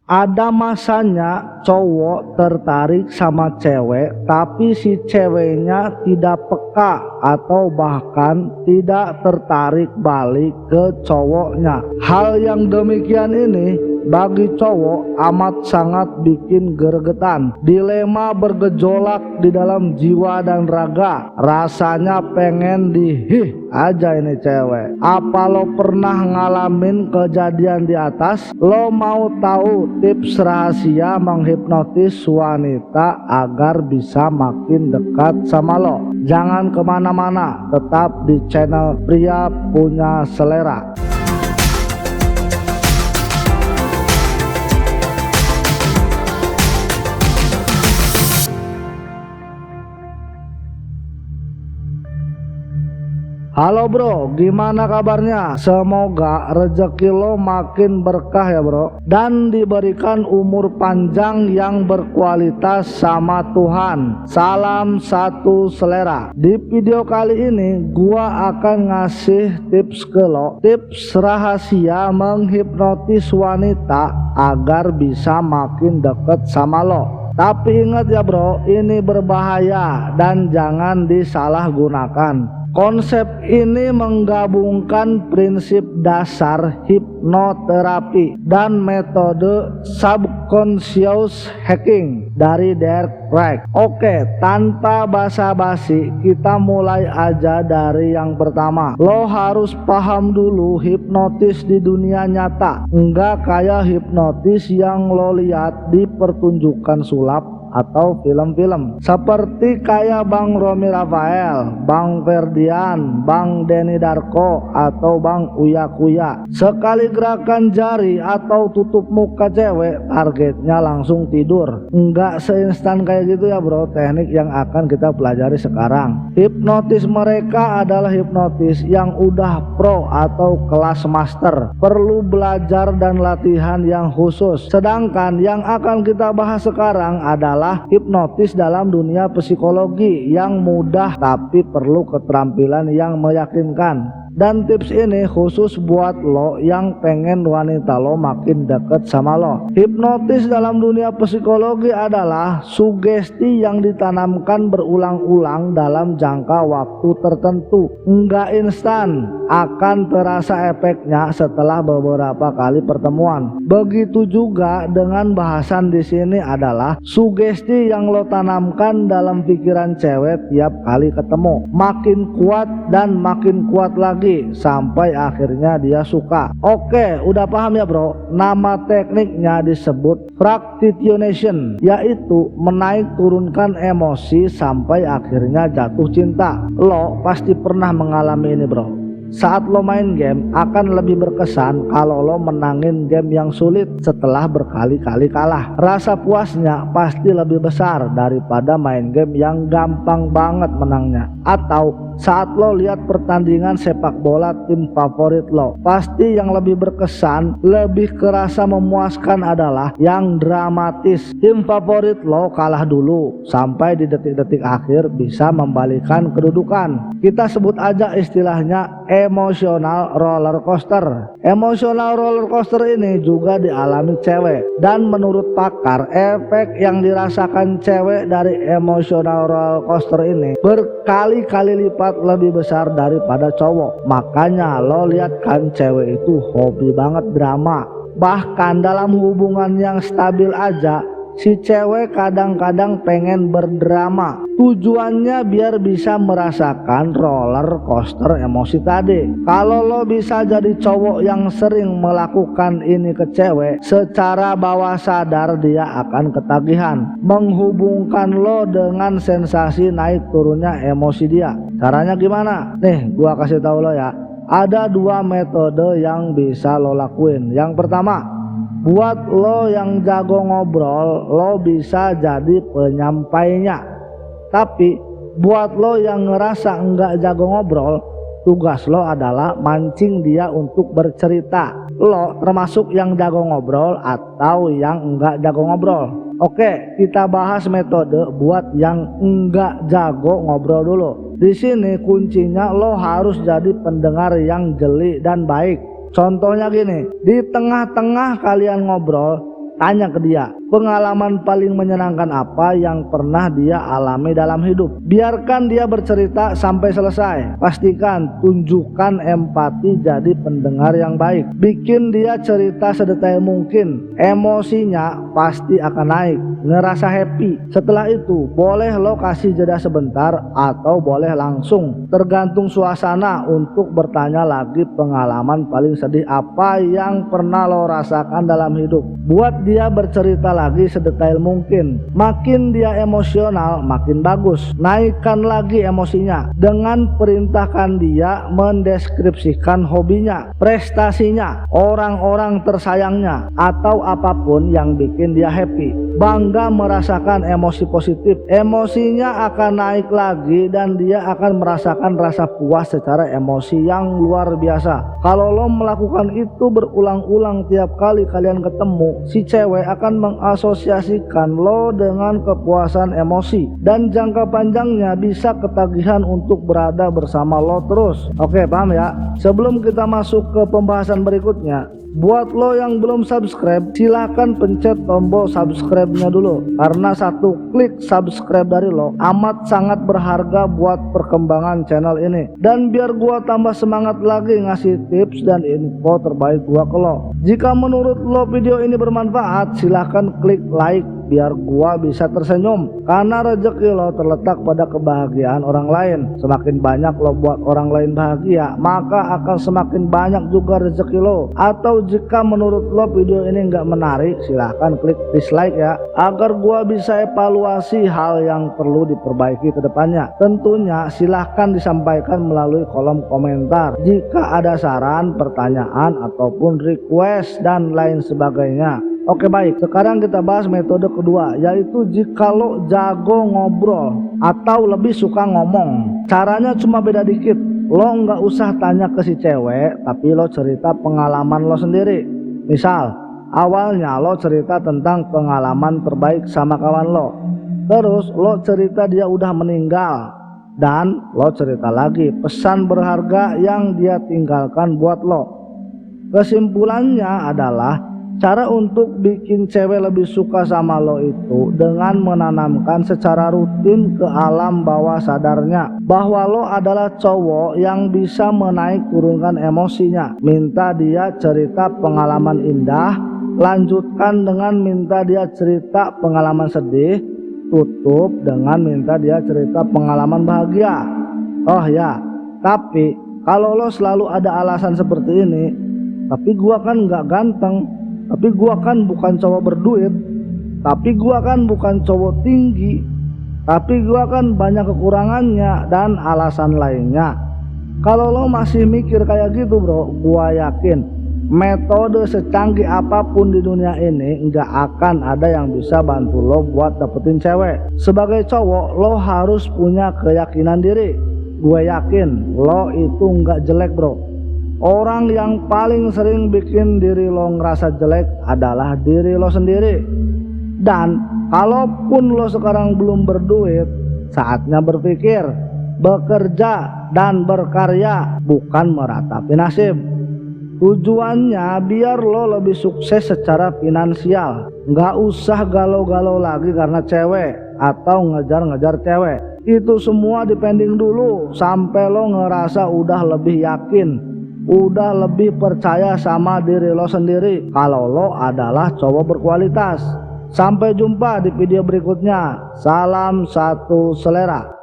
Ada masanya cowok tertarik sama cewek, tapi si ceweknya tidak peka atau bahkan tidak tertarik balik ke cowoknya. Hal yang demikian ini bagi cowok amat sangat bikin gregetan. Dilema bergejolak di dalam jiwa dan raga. Rasanya pengen dihih aja ini cewek. Apa lo pernah ngalamin kejadian di atas? Lo mau tahu tips rahasia menghipnotis wanita agar bisa makin dekat sama lo? Jangan kemana-mana, tetap di channel Pria Punya Selera. Halo bro, gimana kabarnya? Semoga rezeki lo makin berkah ya bro, dan diberikan umur panjang yang berkualitas sama Tuhan. Salam satu selera. Di video kali ini gua akan ngasih tips ke lo, tips rahasia menghipnotis wanita agar bisa makin deket sama lo. Tapi ingat ya bro, ini berbahaya dan jangan disalahgunakan. Konsep ini menggabungkan prinsip dasar hipnoterapi dan metode subconscious hacking dari Derek Wright. Oke, tanpa basa-basi kita mulai aja dari yang pertama. Lo harus paham dulu hipnotis di dunia nyata, enggak kayak hipnotis yang lo lihat di pertunjukan sulap atau film-film seperti kayak Bang Romy Rafael, Bang Ferdian, Bang Denny Darko, atau Bang Uya Kuya. Sekali gerakan jari atau tutup muka cewek, targetnya langsung tidur. Enggak seinstan kayak gitu ya bro, teknik yang akan kita pelajari sekarang. Hipnotis mereka adalah hipnotis yang udah pro atau kelas master, perlu belajar dan latihan yang khusus. Sedangkan yang akan kita bahas sekarang adalah hipnotis dalam dunia psikologi yang mudah tapi perlu keterampilan yang meyakinkan. Dan tips ini khusus buat lo yang pengen wanita lo makin deket sama lo. Hipnotis dalam dunia psikologi adalah sugesti yang ditanamkan berulang-ulang dalam jangka waktu tertentu. Enggak instan, akan terasa efeknya setelah beberapa kali pertemuan. Begitu juga dengan bahasan di sini adalah sugesti yang lo tanamkan dalam pikiran cewek tiap kali ketemu. Makin kuat dan makin kuat lagi sampai akhirnya dia suka. Oke, udah paham ya bro? Nama tekniknya disebut fractionation, yaitu menaik turunkan emosi sampai akhirnya jatuh cinta. Lo pasti pernah mengalami ini bro. Saat lo main game akan lebih berkesan kalau lo menangin game yang sulit setelah berkali-kali kalah. Rasa puasnya pasti lebih besar daripada main game yang gampang banget menangnya. Atau saat lo lihat pertandingan sepak bola tim favorit lo, pasti yang lebih berkesan, lebih kerasa memuaskan adalah yang dramatis. Tim favorit lo kalah dulu sampai di detik-detik akhir bisa membalikan kedudukan. Kita sebut aja istilahnya emosional roller coaster. Emosional roller coaster ini juga dialami cewek, dan menurut pakar, efek yang dirasakan cewek dari emosional roller coaster ini berkali-kali lipat lebih besar daripada cowok. Makanya lo lihat kan, cewek itu hobi banget drama. Bahkan dalam hubungan yang stabil aja, si cewek kadang-kadang pengen berdrama. Tujuannya biar bisa merasakan roller coaster emosi tadi. Kalau lo bisa jadi cowok yang sering melakukan ini ke cewek, secara bawah sadar dia akan ketagihan, menghubungkan lo dengan sensasi naik turunnya emosi dia. Caranya gimana? Nih gua kasih tahu lo ya. Ada dua metode yang bisa lo lakuin. Yang pertama, buat lo yang jago ngobrol, lo bisa jadi penyampainya. Tapi buat lo yang ngerasa enggak jago ngobrol, tugas lo adalah mancing dia untuk bercerita. Lo termasuk yang jago ngobrol atau yang enggak jago ngobrol? Oke, kita bahas metode buat yang enggak jago ngobrol dulu. Di sini kuncinya lo harus jadi pendengar yang jeli dan baik. Contohnya gini, di tengah-tengah kalian ngobrol, tanya ke dia, pengalaman paling menyenangkan apa yang pernah dia alami dalam hidup. Biarkan dia bercerita sampai selesai. Pastikan tunjukkan empati, jadi pendengar yang baik. Bikin dia cerita sedetail mungkin. Emosinya pasti akan naik, ngerasa happy. Setelah itu boleh lo kasih jeda sebentar atau boleh langsung, tergantung suasana, untuk bertanya lagi pengalaman paling sedih apa yang pernah lo rasakan dalam hidup. Buat dia bercerita lagi sedetail mungkin. Makin dia emosional makin bagus. Naikkan lagi emosinya dengan perintahkan dia mendeskripsikan hobinya, prestasinya, orang-orang tersayangnya, atau apapun yang bikin dia happy. Bangga merasakan emosi positif. Emosinya akan naik lagi dan dia akan merasakan rasa puas secara emosi yang luar biasa. Kalau lo melakukan itu berulang-ulang tiap kali kalian ketemu, si cewek akan mengasosiasikan lo dengan kepuasan emosi dan jangka panjangnya bisa ketagihan untuk berada bersama lo terus. Oke, paham ya? Sebelum kita masuk ke pembahasan berikutnya, buat lo yang belum subscribe, silahkan pencet tombol subscribe-nya dulu, karena satu klik subscribe dari lo amat sangat berharga buat perkembangan channel ini, dan biar gua tambah semangat lagi ngasih tips dan info terbaik gua ke lo. Jika menurut lo video ini bermanfaat, silahkan klik like biar gua bisa tersenyum, karena rezeki lo terletak pada kebahagiaan orang lain. Semakin banyak lo buat orang lain bahagia, maka akan semakin banyak juga rezeki lo. Atau jika menurut lo video ini nggak menarik, silahkan klik dislike ya, agar gua bisa evaluasi hal yang perlu diperbaiki ke depannya. Tentunya silahkan disampaikan melalui kolom komentar jika ada saran, pertanyaan, ataupun request dan lain sebagainya. Oke, baik, sekarang kita bahas metode kedua, yaitu jika lo jago ngobrol atau lebih suka ngomong. Caranya cuma beda dikit. Lo nggak usah tanya ke si cewek, tapi lo cerita pengalaman lo sendiri. Misal, awalnya lo cerita tentang pengalaman terbaik sama kawan lo, terus lo cerita dia udah meninggal, dan lo cerita lagi pesan berharga yang dia tinggalkan buat lo. Kesimpulannya adalah, cara untuk bikin cewek lebih suka sama lo itu dengan menanamkan secara rutin ke alam bawah sadarnya bahwa lo adalah cowok yang bisa menaik turunkan emosinya. Minta dia cerita pengalaman indah, lanjutkan dengan minta dia cerita pengalaman sedih, tutup dengan minta dia cerita pengalaman bahagia. Oh ya, tapi kalau lo selalu ada alasan seperti ini, tapi gua kan nggak ganteng, tapi gua kan bukan cowok berduit, tapi gua kan bukan cowok tinggi, tapi gua kan banyak kekurangannya, dan alasan lainnya. Kalau lo masih mikir kayak gitu bro, gua yakin metode secanggih apapun di dunia ini nggak akan ada yang bisa bantu lo buat dapetin cewek. Sebagai cowok lo harus punya keyakinan diri. Gue yakin lo itu nggak jelek bro. Orang yang paling sering bikin diri lo ngerasa jelek adalah diri lo sendiri. Dan kalaupun lo sekarang belum berduit, saatnya berpikir, bekerja dan berkarya, bukan meratapi nasib. Tujuannya biar lo lebih sukses secara finansial. Nggak usah galau-galau lagi karena cewek atau ngejar-ngejar cewek. Itu semua dipending dulu sampai lo ngerasa udah lebih yakin, udah lebih percaya sama diri lo sendiri kalau lo adalah cowok berkualitas. Sampai jumpa di video berikutnya. Salam satu selera.